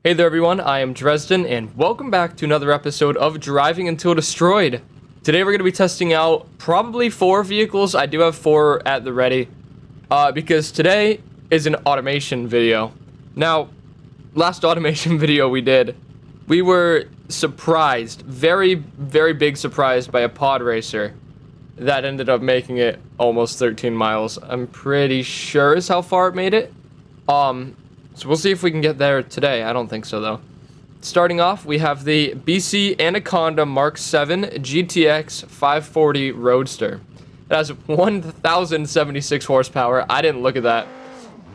Hey there everyone, I am Dresden, and welcome back to another episode of Driving Until Destroyed. Today we're going to be testing out probably 4 vehicles. I do have 4 at the ready, because today is an automation video. Now, last automation video we did, we were surprised, very big surprised by a pod racer that ended up making it almost 13 miles. I'm pretty sure is how far it made it. So we'll see if we can get there today. I don't think so, though. Starting off, we have the BC Anaconda Mark 7 GTX 540 Roadster. It has 1,076 horsepower. I didn't look at that.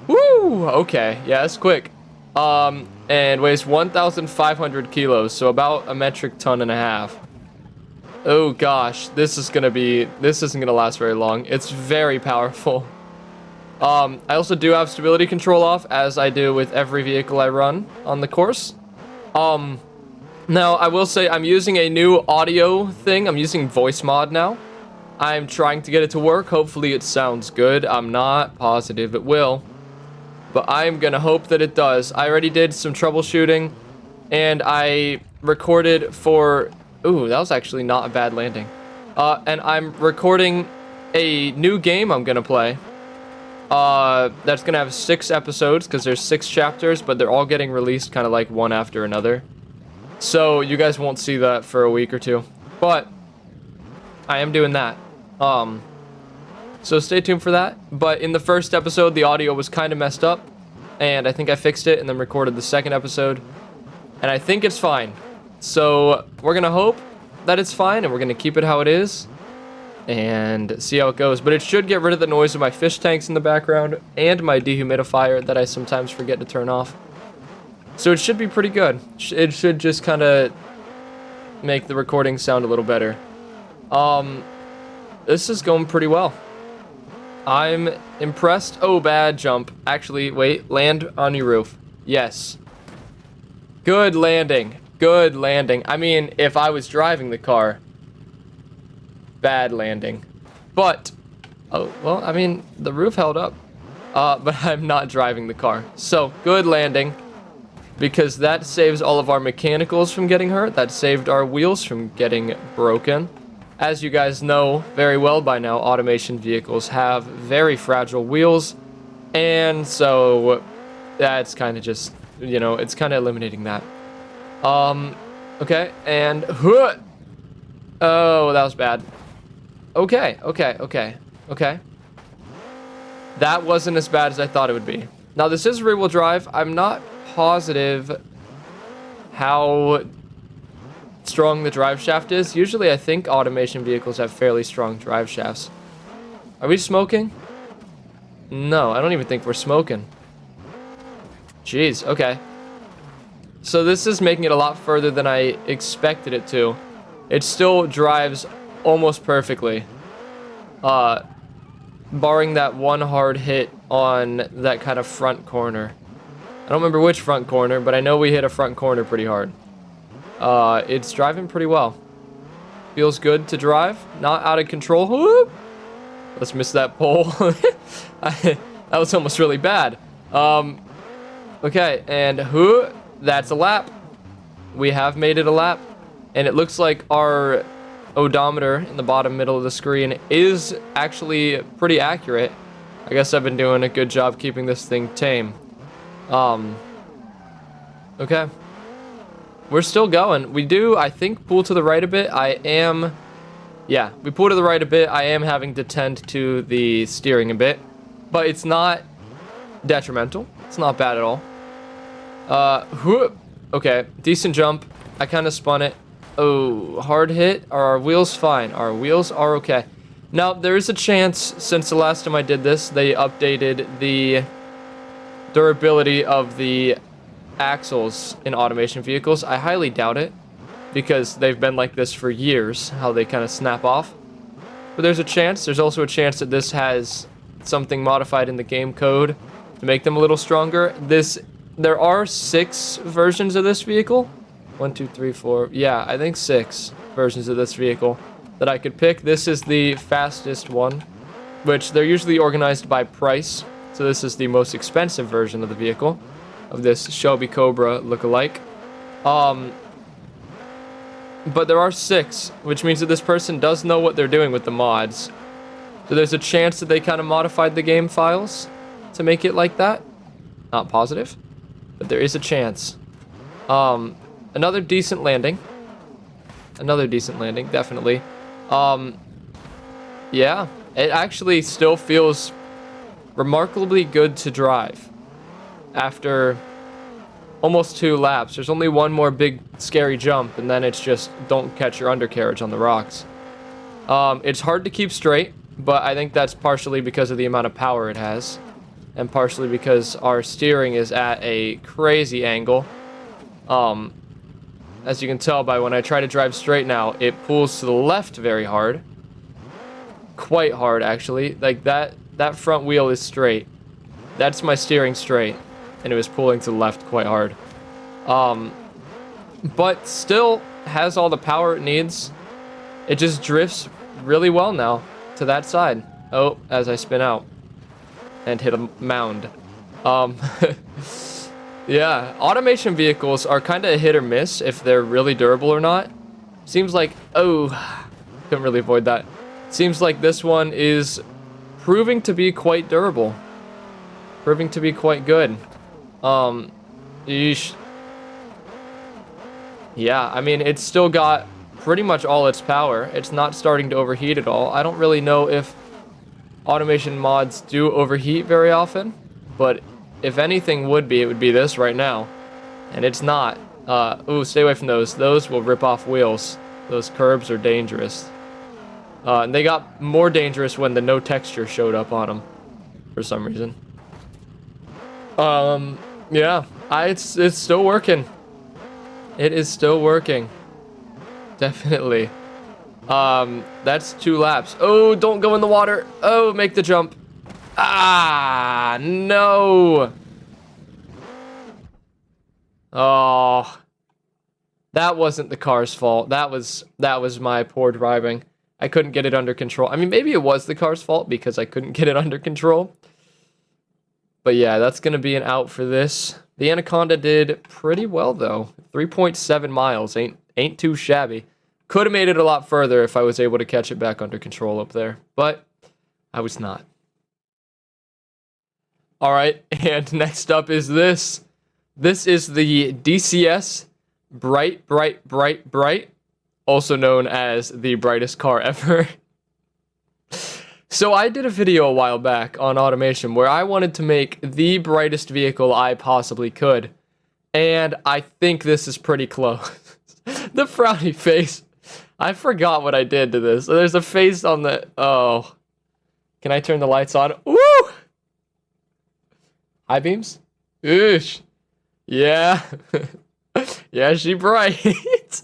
Woo! Okay, yeah, that's quick. And weighs 1,500 kilos, so about a metric ton and a half. Oh gosh, this isn't gonna last very long. It's very powerful. I also do have stability control off, as I do with every vehicle I run on the course. Now, I will say I'm using a new audio thing. I'm using voice mod now. I'm trying to get it to work. Hopefully it sounds good. I'm not positive it will, but I'm gonna hope that it does. I already did some troubleshooting, and I recorded for... Ooh, that was actually not a bad landing. And I'm recording a new game I'm gonna play. That's gonna have 6 episodes, because there's 6 chapters, but they're all getting released kind of like one after another. So you guys won't see that for a week or 2, but I am doing that. So stay tuned for that. But in the first episode, the audio was kind of messed up, and I think I fixed it and then recorded the second episode, and I think it's fine. So we're gonna hope that it's fine, and we're gonna keep it how it is and see how it goes. But it should get rid of the noise of my fish tanks in the background and my dehumidifier that I sometimes forget to turn off. So it should be pretty good. It should just kind of make the recording sound a little better. This is going pretty well. I'm impressed. Oh, bad jump. Actually, wait, land on your roof. Yes. Good landing. Good landing. I mean, if I was driving the car, bad landing. But, oh, well, I mean, the roof held up. But I'm not driving the car. So, good landing. Because that saves all of our mechanicals from getting hurt. That saved our wheels from getting broken. As you guys know very well by now, automation vehicles have very fragile wheels. And so, that's kind of just, you know, it's kind of eliminating that. Okay, and... Oh, that was bad. Okay. That wasn't as bad as I thought it would be. Now, this is rear-wheel drive. I'm not positive how strong the drive shaft is. Usually, I think automation vehicles have fairly strong drive shafts. Are we smoking? No, I don't even think we're smoking. Jeez, okay. So this is making it a lot further than I expected it to. It still drives almost perfectly, barring that one hard hit on that kind of front corner. I don't remember which front corner, but I know we hit a front corner pretty hard. It's driving pretty well. Feels good to drive, not out of control. Whoop. Let's miss that pole. That was almost really bad. Okay, and that's a lap. We have made it a lap, and it looks like our odometer in the bottom middle of the screen is actually pretty accurate. I guess I've been doing a good job keeping this thing tame. Okay. We're still going. We do, I think, pull to the right a bit. Yeah, we pull to the right a bit. I am having to tend to the steering a bit, but it's not detrimental. It's not bad at all. Okay, decent jump. I kind of spun it. Oh, hard hit. Are our wheels fine? Our wheels are okay. Now, there is a chance, since the last time I did this, they updated the durability of the axles in automation vehicles. I highly doubt it, because they've been like this for years, how they kind of snap off. But there's a chance. There's also a chance that this has something modified in the game code to make them a little stronger. There are 6 versions of this vehicle. 1, 2, 3, 4. Yeah, I think 6 versions of this vehicle that I could pick. This is the fastest one, which they're usually organized by price. So this is the most expensive version of the vehicle. of this Shelby Cobra look-alike. But there are 6, which means that this person does know what they're doing with the mods. So there's a chance that they kind of modified the game files to make it like that. Not positive, but there is a chance. Another decent landing. Another decent landing, definitely. Yeah, it actually still feels remarkably good to drive after almost 2 laps. There's only one more big scary jump, and then it's just don't catch your undercarriage on the rocks. It's hard to keep straight, but I think that's partially because of the amount of power it has, and partially because our steering is at a crazy angle. As you can tell by when I try to drive straight now, it pulls to the left very hard. Quite hard, actually. Like, that front wheel is straight. That's my steering straight, and it was pulling to the left quite hard. But still has all the power it needs. It just drifts really well now to that side. Oh, as I spin out and hit a mound. Yeah, automation vehicles are kind of a hit or miss if they're really durable or not. Seems like, oh, couldn't really avoid that. Seems like this one is proving to be quite durable. Proving to be quite good. Yeesh. Yeah, I mean, it's still got pretty much all its power. It's not starting to overheat at all. I don't really know if automation mods do overheat very often, but if anything would be, it would be this right now. And it's not. Ooh, stay away from those. Those will rip off wheels. Those curbs are dangerous. And they got more dangerous when the no texture showed up on them for some reason. Yeah, it's still working. It is still working. Definitely. That's 2 laps. Oh, don't go in the water. Oh, make the jump. Ah, no. Oh. That wasn't the car's fault. That was my poor driving. I couldn't get it under control. I mean, maybe it was the car's fault because I couldn't get it under control. But yeah, that's going to be an out for this. The Anaconda did pretty well, though. 3.7 miles. Ain't too shabby. Could have made it a lot further if I was able to catch it back under control up there. But I was not. Alright, and next up is this. This is the DCS Bright, also known as the brightest car ever. So I did a video a while back on automation where I wanted to make the brightest vehicle I possibly could. And I think this is pretty close. The frowny face. I forgot what I did to this. There's a face on the... Oh. Can I turn the lights on? Woo! High beams? Oosh. Yeah. Yeah, she bright.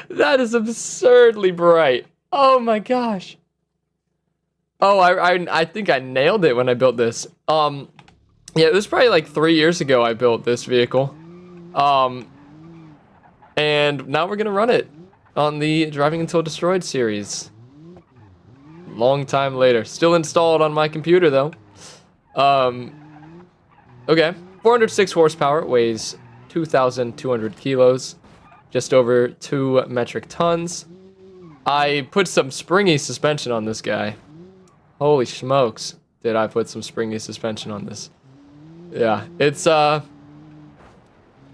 That is absurdly bright. Oh my gosh. Oh, I think I nailed it when I built this. Yeah, it was probably like 3 years ago I built this vehicle. And now we're gonna run it on the Driving Until Destroyed series. Long time later. Still installed on my computer though. Okay. 406 horsepower, weighs 2,200 kilos. Just over 2 metric tons. I put some springy suspension on this guy. Holy smokes. Did I put some springy suspension on this? Yeah, it's, I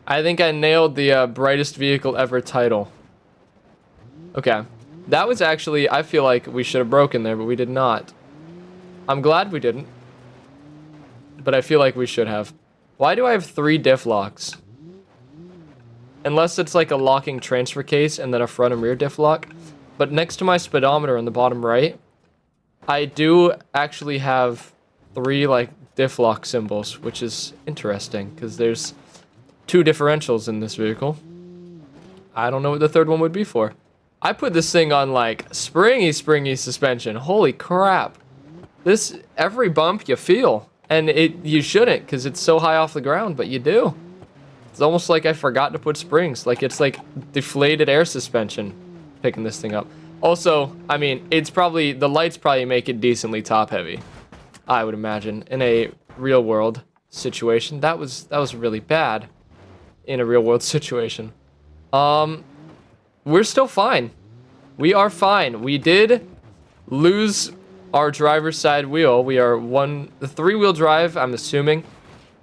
think I nailed the brightest vehicle ever title. Okay. That was actually, I feel like we should have broken there, but we did not. I'm glad we didn't. But I feel like we should have. Why do I have 3 diff locks? Unless it's like a locking transfer case and then a front and rear diff lock. But next to my speedometer on the bottom right, I do actually have 3 like diff lock symbols, which is interesting because there's 2 differentials in this vehicle. I don't know what the third one would be for. I put this thing on like springy suspension. Holy crap. This, every bump you feel. And you shouldn't because it's so high off the ground, but you do. It's almost like I forgot to put springs. Like it's like deflated air suspension picking this thing up. Also, I mean, it's probably, the lights probably make it decently top heavy. I would imagine. In a real world situation. That was really bad in a real world situation. We're still fine. We are fine. We did lose our driver's side wheel. We are the 3-wheel drive, I'm assuming,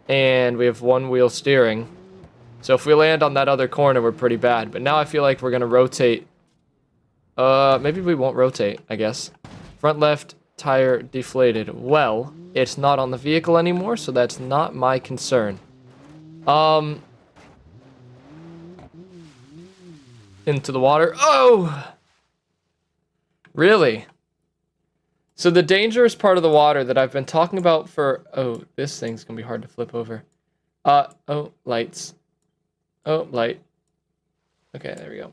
and we have 1-wheel steering. So if we land on that other corner, we're pretty bad. But now I feel like we're gonna rotate. Maybe we won't rotate, I guess. Front left tire deflated. Well, it's not on the vehicle anymore, so that's not my concern. Into the water. Oh! Really? So the dangerous part of the water that I've been talking about for... Oh, this thing's gonna be hard to flip over. Oh, lights. Oh, light. Okay, there we go.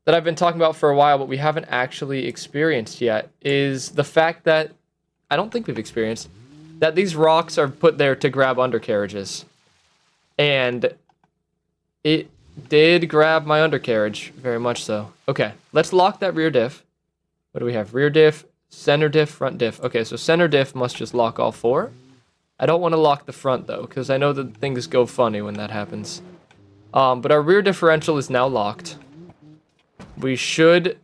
That I've been talking about for a while, but we haven't actually experienced yet, is the fact that... I don't think we've experienced that these rocks are put there to grab undercarriages. And it did grab my undercarriage, very much so. Okay, let's lock that rear diff. What do we have? Rear diff, center diff, front diff. Okay, so center diff must just lock all 4. I don't want to lock the front, though, because I know that things go funny when that happens. But our rear differential is now locked. We should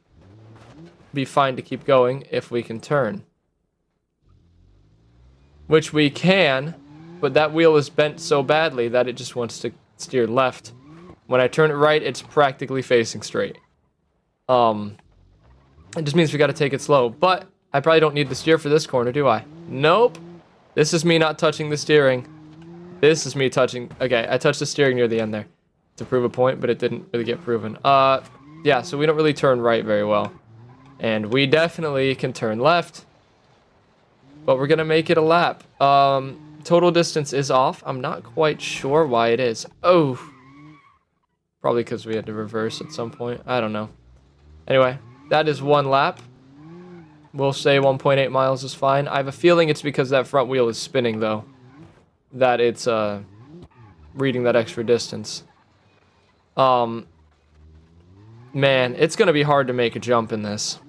be fine to keep going if we can turn. Which we can, but that wheel is bent so badly that it just wants to steer left. When I turn it right, it's practically facing straight. It just means we gotta take it slow. But I probably don't need the steer for this corner, do I? Nope. This is me not touching the steering. This is me touching... Okay, I touched the steering near the end there to prove a point, but it didn't really get proven. Yeah, so we don't really turn right very well. And we definitely can turn left. But we're gonna make it a lap. Total distance is off. I'm not quite sure why it is. Oh. Probably because we had to reverse at some point. I don't know. Anyway, that is 1 lap. We'll say 1.8 miles is fine. I have a feeling it's because that front wheel is spinning, though, that it's reading that extra distance. Man, it's going to be hard to make a jump in this.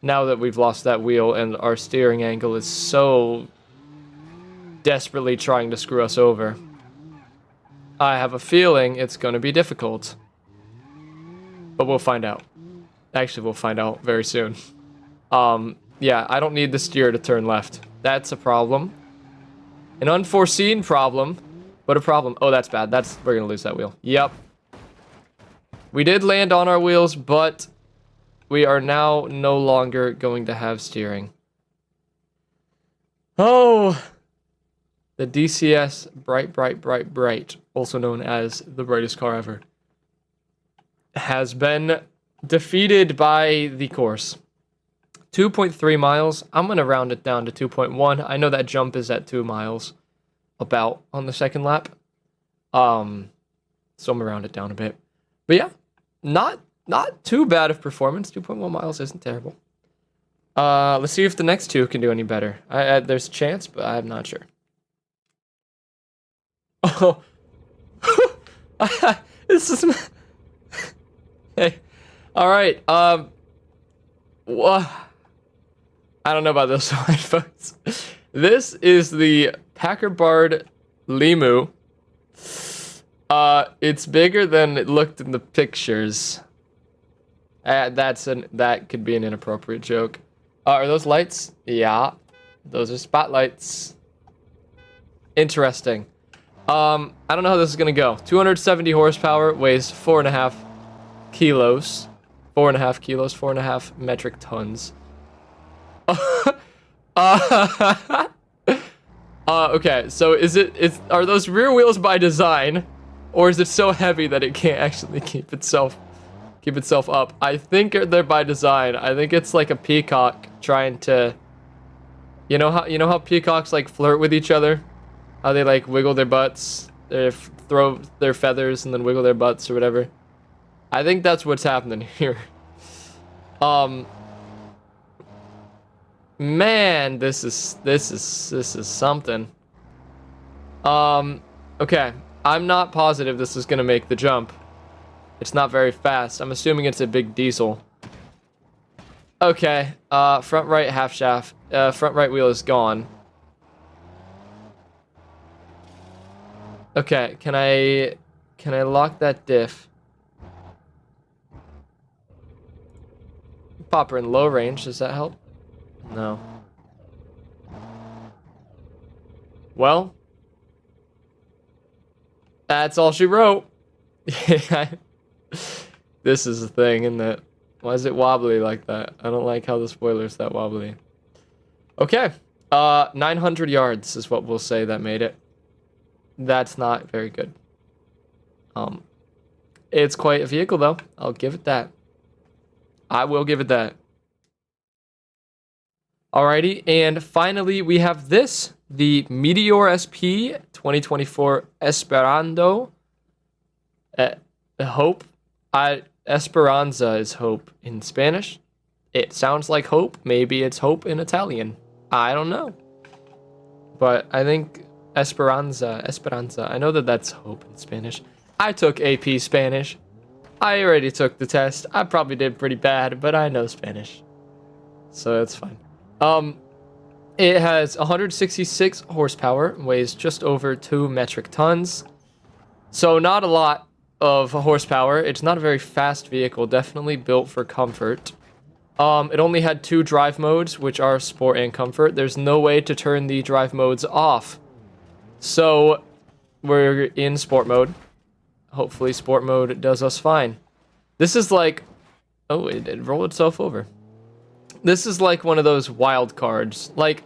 Now that we've lost that wheel and our steering angle is so desperately trying to screw us over. I have a feeling it's going to be difficult. But we'll find out. Actually, we'll find out very soon. Yeah, I don't need the steer to turn left. That's a problem. An unforeseen problem, but a problem. Oh, that's bad. We're going to lose that wheel. Yep. We did land on our wheels, but we are now no longer going to have steering. Oh! The DCS Bright, also known as the brightest car ever, has been defeated by the course. 2.3 miles. I'm going to round it down to 2.1. I know that jump is at 2 miles about on the second lap. So I'm going to round it down a bit. But yeah, not too bad of performance. 2.1 miles isn't terrible. Let's see if the next 2 can do any better. There's a chance, but I'm not sure. Oh. This is... Hey. All right. What? I don't know about this one, folks. This is the Packer Bard Limu. It's bigger than it looked in the pictures. That could be an inappropriate joke. Are those lights? Yeah. Those are spotlights. Interesting. I don't know how this is gonna go. 270 horsepower, weighs 4.5 kilos. 4.5 kilos, 4.5 metric tons. Okay, so are those rear wheels by design, or is it so heavy that it can't actually keep itself up? I think they're by design. I think it's like a peacock trying to, you know how peacocks like flirt with each other, how they like wiggle their butts, they throw their feathers and then wiggle their butts or whatever. I think that's what's happening here. Man, this is something. Okay, I'm not positive this is gonna make the jump. It's not very fast. I'm assuming it's a big diesel. Okay, front right half shaft. Front right wheel is gone. Okay, can I lock that diff? Pop her in low range, does that help? No. Well, that's all she wrote. This is the thing, isn't it? Why is it wobbly like that? I don't like how the spoiler's that wobbly. Okay. 900 yards is what we'll say that made it. That's not very good. It's quite a vehicle, though. I'll give it that. I will give it that. Alrighty, and finally we have this, the Meteor SP 2024 Esperando. Hope. Esperanza is hope in Spanish. It sounds like hope. Maybe it's hope in Italian. I don't know. But I think Esperanza. I know that that's hope in Spanish. I took AP Spanish. I already took the test. I probably did pretty bad, but I know Spanish. So it's fine. It has 166 horsepower, weighs just over 2 metric tons. So not a lot of horsepower. It's not a very fast vehicle, definitely built for comfort. It only had 2 drive modes, which are sport and comfort. There's no way to turn the drive modes off. So we're in sport mode. Hopefully sport mode does us fine. This is like, oh, it rolled itself over. This is like one of those wild cards. Like,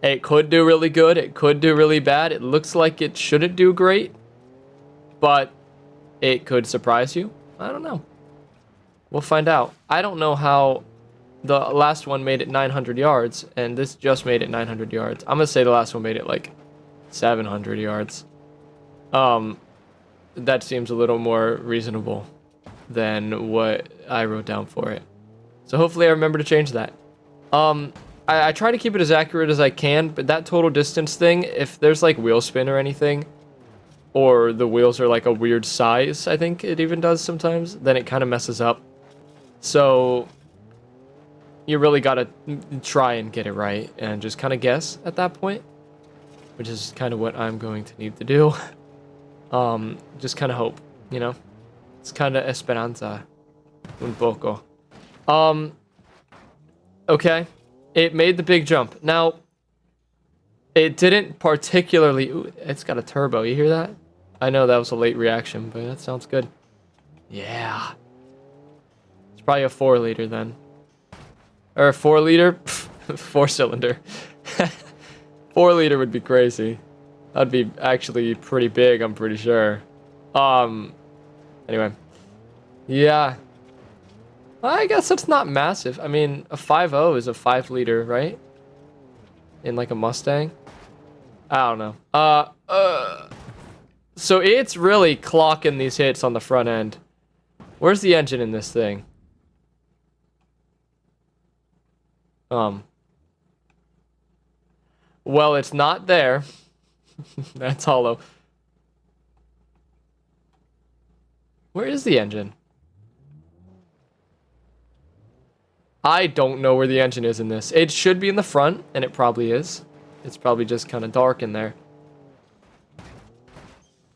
it could do really good, it could do really bad. It looks like it shouldn't do great, but it could surprise you. I don't know. We'll find out. I don't know how the last one made it 900 yards, and this just made it 900 yards. I'm gonna say the last one made it like 700 yards. That seems a little more reasonable than what I wrote down for it. So hopefully I remember to change that. I try to keep it as accurate as I can, but that total distance thing, if there's like wheel spin or anything, or the wheels are like a weird size, I think it even does sometimes, then it kind of messes up. So you really gotta try and get it right and just kind of guess at that point, which is kind of what I'm going to need to do. Just kind of hope, you know? It's kind of esperanza un poco. Okay. It made the big jump. Now, it didn't particularly... Ooh, it's got a turbo. You hear that? I know that was a late reaction, but that sounds good. Yeah. It's probably a 4-liter then. Or a 4-liter? 4-cylinder. 4-liter would be crazy. That'd be actually pretty big, I'm pretty sure. Anyway. Yeah. I guess that's not massive. I mean, a 5.0 is a 5-liter, right? In like a Mustang? I don't know. So it's really clocking these hits on the front end. Where's the engine in this thing? Well, it's not there. That's hollow. Where is the engine? I don't know where the engine is in this. It should be in the front, and it probably is. It's probably just kind of dark in there.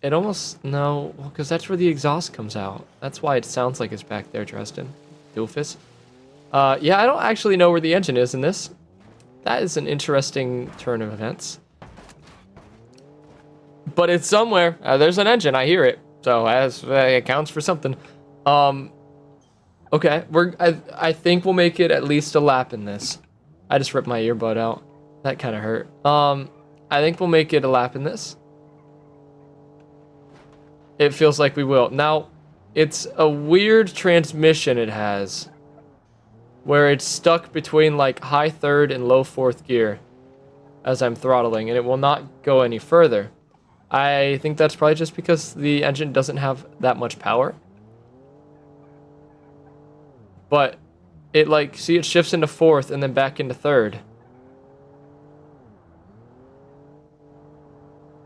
It almost... No, because that's where the exhaust comes out. That's why it sounds like it's back there, Dresden. Doofus. Yeah, I don't actually know where the engine is in this. That is an interesting turn of events. But it's somewhere. There's an engine. I hear it. So it counts for something. Okay, I think we'll make it at least a lap in this. I just ripped my earbud out. That kind of hurt. I think we'll make it a lap in this. It feels like we will. Now, it's a weird transmission it has, where it's stuck between like high 3rd and low 4th gear as I'm throttling, and it will not go any further. I think that's probably just because the engine doesn't have that much power. But it like, see, it shifts into 4th and then back into 3rd.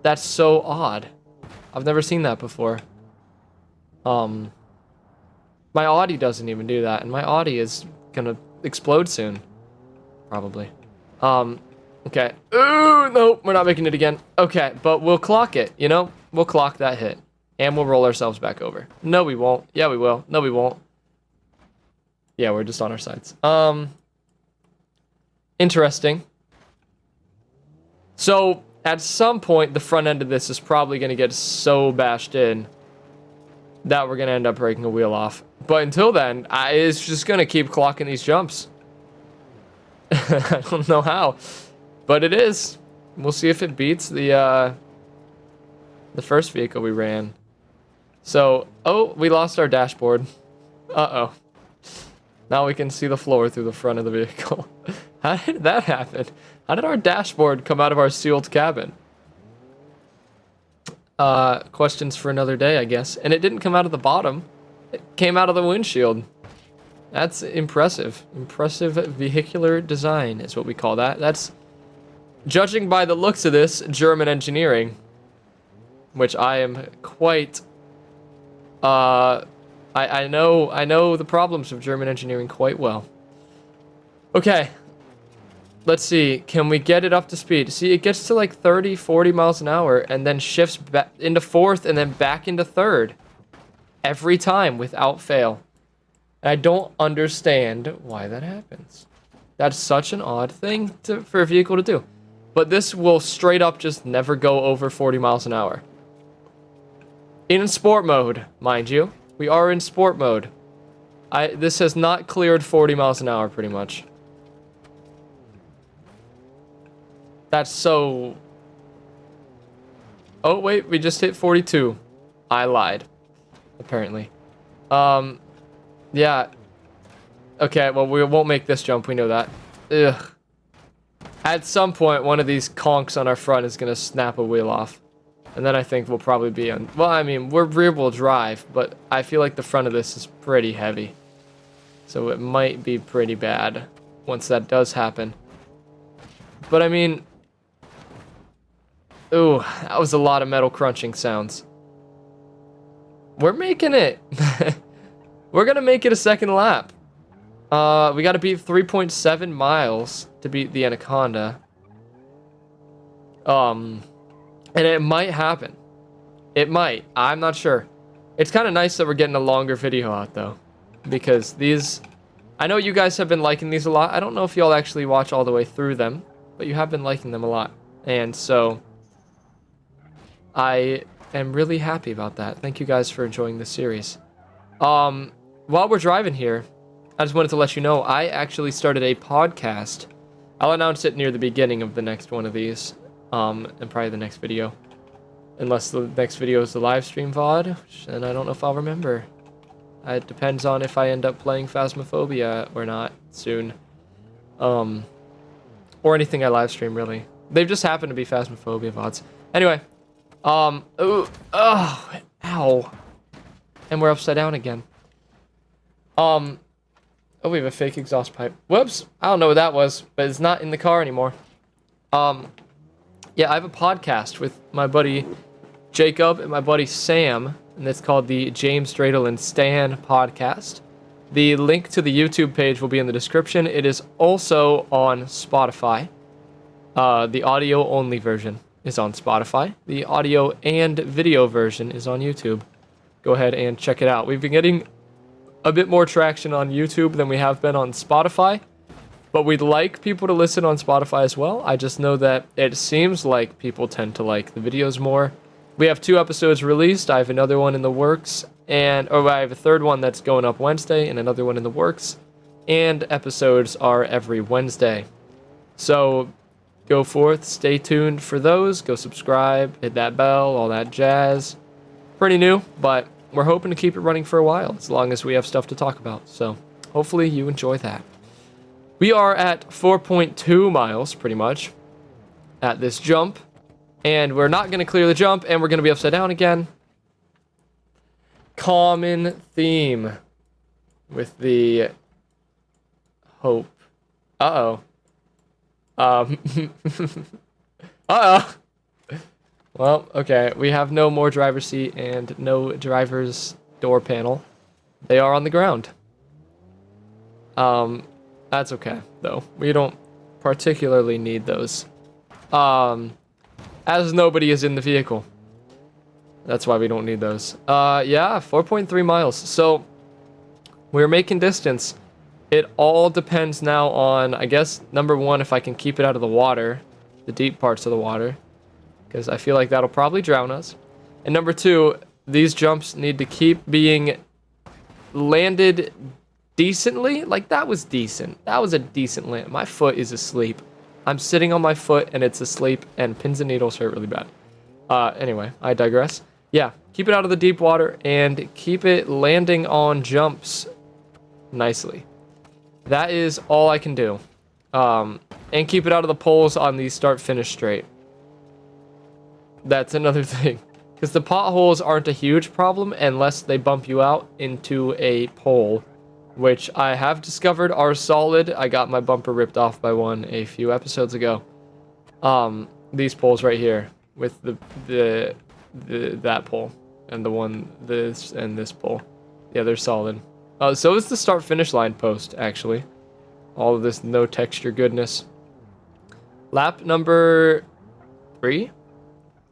That's so odd. I've never seen that before. My Audi doesn't even do that, and my Audi is gonna explode soon. Probably. Okay. Ooh, no, we're not making it again. Okay, but we'll clock it, you know? We'll clock that hit. And we'll roll ourselves back over. No, we won't. Yeah, we will. No, we won't. Yeah, we're just on our sides. Interesting. So, at some point, the front end of this is probably going to get so bashed in that we're going to end up breaking a wheel off. But until then, it's just going to keep clocking these jumps. I don't know how, but it is. We'll see if it beats the first vehicle we ran. So, oh, we lost our dashboard. Uh-oh. Now we can see the floor through the front of the vehicle. How did that happen? How did our dashboard come out of our sealed cabin? Questions for another day, I guess. And it didn't come out of the bottom. It came out of the windshield. That's impressive. Impressive vehicular design is what we call that. That's, judging by the looks of this, German engineering. Which I am quite... I know the problems of German engineering quite well. Okay. Let's see. Can we get it up to speed? See, it gets to like 30, 40 miles an hour and then shifts back into fourth and then back into third. Every time without fail. And I don't understand why that happens. That's such an odd thing for a vehicle to do. But this will straight up just never go over 40 miles an hour. In sport mode, mind you. We are in sport mode. This has not cleared 40 miles an hour, pretty much. That's so... Oh, wait, we just hit 42. I lied. Apparently. Yeah. Okay, well, we won't make this jump, we know that. Ugh. At some point, one of these conks on our front is going to snap a wheel off. And then I think we'll probably be on... Well, I mean, we're rear-wheel drive, but I feel like the front of this is pretty heavy. So it might be pretty bad once that does happen. But I mean... Ooh, that was a lot of metal crunching sounds. We're making it. We're going to make it a second lap. We got to beat 3.7 miles to beat the Anaconda. And it might happen. It might. I'm not sure. It's kind of nice that we're getting a longer video out, though. Because these... I know you guys have been liking these a lot. I don't know if y'all actually watch all the way through them. But you have been liking them a lot. And so... I am really happy about that. Thank you guys for enjoying this series. While we're driving here, I just wanted to let you know, I actually started a podcast. I'll announce it near the beginning of the next one of these. And probably the next video. Unless the next video is the live stream VOD, and I don't know if I'll remember. It depends on if I end up playing Phasmophobia or not soon. Or anything I live stream, really. They've just happened to be Phasmophobia VODs. Anyway. Ooh, oh, ow. And we're upside down again. Oh, we have a fake exhaust pipe. Whoops. I don't know what that was, but it's not in the car anymore. Yeah, I have a podcast with my buddy Jacob and my buddy Sam, and it's called the James Dreidel and Stan podcast. The link to the YouTube page will be in the description. It is also on Spotify. The audio-only version is on Spotify. The audio and video version is on YouTube. Go ahead and check it out. We've been getting a bit more traction on YouTube than we have been on Spotify. But we'd like people to listen on Spotify as well. I just know that it seems like people tend to like the videos more. We have 2 episodes released. I have another one in the works. I have a third one that's going up Wednesday and another one in the works. And episodes are every Wednesday. So go forth, stay tuned for those. Go subscribe, hit that bell, all that jazz. Pretty new, but we're hoping to keep it running for a while as long as we have stuff to talk about. So hopefully you enjoy that. We are at 4.2 miles, pretty much, at this jump. And we're not going to clear the jump, and we're going to be upside down again. Common theme with the hope. Uh-oh. Uh-oh. Well, okay. We have no more driver's seat and no driver's door panel. They are on the ground. That's okay, though. We don't particularly need those. As nobody is in the vehicle. That's why we don't need those. Yeah, 4.3 miles. So we're making distance. It all depends now on, I guess, number one, if I can keep it out of the water, the deep parts of the water, because I feel like that'll probably drown us. And number two, these jumps need to keep being landed decently. Like, that was decent. That was a decent land. My foot is asleep. I'm sitting on my foot and it's asleep, and pins and needles hurt really bad. Anyway, I digress. Yeah, keep it out of the deep water and keep it landing on jumps nicely. That is all I can do. And keep it out of the poles on the start-finish straight. That's another thing. Because the potholes aren't a huge problem unless they bump you out into a pole, which I have discovered are solid. I got my bumper ripped off by one a few episodes ago. These poles right here with that pole and the one this and this pole. Yeah, they're solid. So is the start-finish line post, actually. All of this no texture goodness. Lap number 3?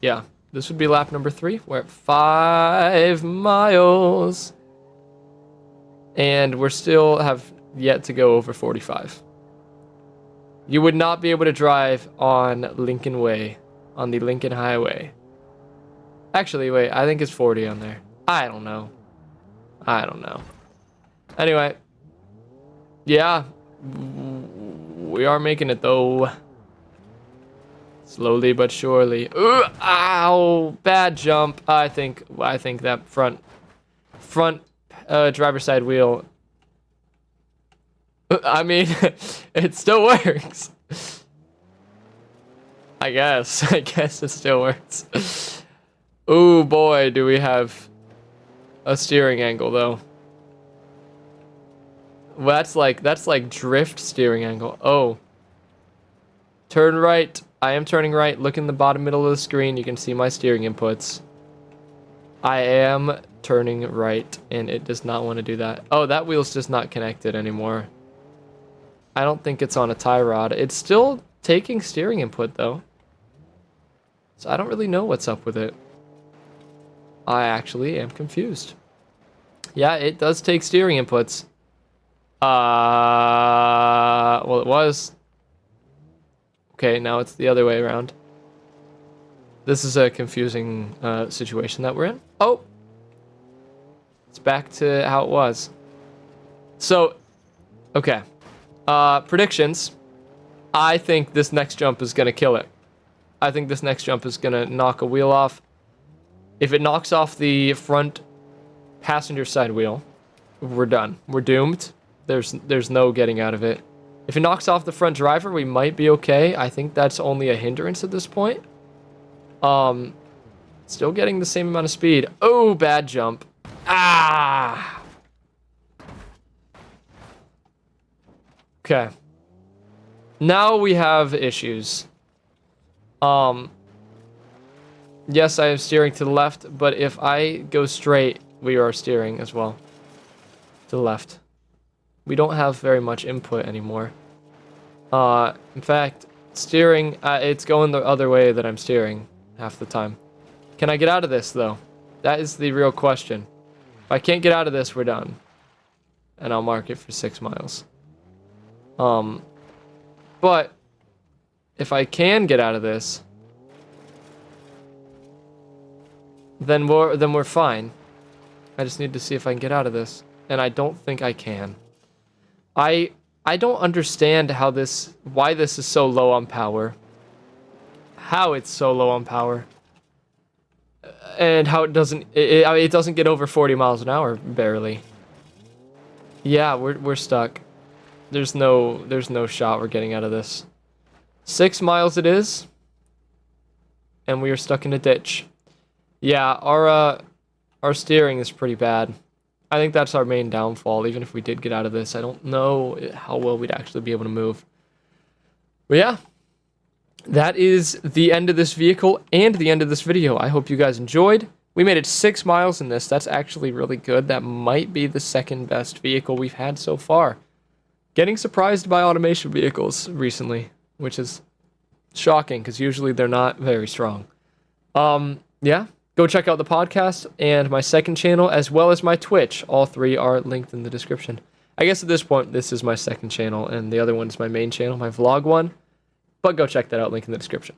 Yeah, this would be lap number 3. We're at 5 miles. And we're still have yet to go over 45. You would not be able to drive on Lincoln Way, on the Lincoln Highway. Actually, wait, I think it's 40 on there. I don't know. Anyway, yeah, we are making it though. Slowly but surely. Ooh, ow! Bad jump. I think that front driver's side wheel. I mean, it still works. I guess it still works. Ooh boy, do we have a steering angle though. Well, that's like drift steering angle. Oh. Turn right. I am turning right. Look in the bottom middle of the screen. You can see my steering inputs. I am turning right, and it does not want to do that. Oh, that wheel's just not connected anymore. I don't think it's on a tie rod. It's still taking steering input, though. So I don't really know what's up with it. I actually am confused. Yeah, it does take steering inputs. Well, it was. Okay, now it's the other way around. This is a confusing situation that we're in. Oh! It's back to how it was. So, okay. Predictions. I think this next jump is going to kill it. I think this next jump is going to knock a wheel off. If it knocks off the front passenger side wheel, we're done. We're doomed. There's no getting out of it. If it knocks off the front driver, we might be okay. I think that's only a hindrance at this point. Still getting the same amount of speed. Oh, bad jump. Ah! Okay. Now we have issues. Yes, I am steering to the left, but if I go straight, we are steering as well. To the left. We don't have very much input anymore. In fact, steering, it's going the other way that I'm steering half the time. Can I get out of this, though? That is the real question. If I can't get out of this, we're done. And I'll mark it for 6 miles. But if I can get out of this, then we're fine. I just need to see if I can get out of this, and I don't think I can. I don't understand why this is so low on power. How it's so low on power. And how it doesn't get over 40 miles an hour barely. Yeah, we're stuck. There's no shot we're getting out of this. 6 miles it is. And we are stuck in a ditch. Yeah, our steering is pretty bad. I think that's our main downfall. Even if we did get out of this, I don't know how well we'd actually be able to move. But yeah, that is the end of this vehicle and the end of this video. I hope you guys enjoyed. We made it 6 miles in this. That's actually really good. That might be the second best vehicle we've had so far. Getting surprised by automation vehicles recently, which is shocking because usually they're not very strong. Yeah, Go check out the podcast and my second channel, as well as my Twitch. All three are linked in the description. I guess at this point, this is my second channel, and the other one is my main channel, my vlog one. But go check that out, link in the description.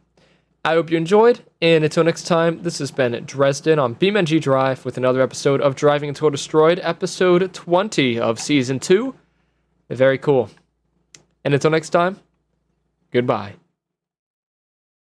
I hope you enjoyed, and until next time, this has been Dresden on beamng.drive with another episode of Driving Until Destroyed, episode 20 of Season 2. Very cool. And until next time, goodbye.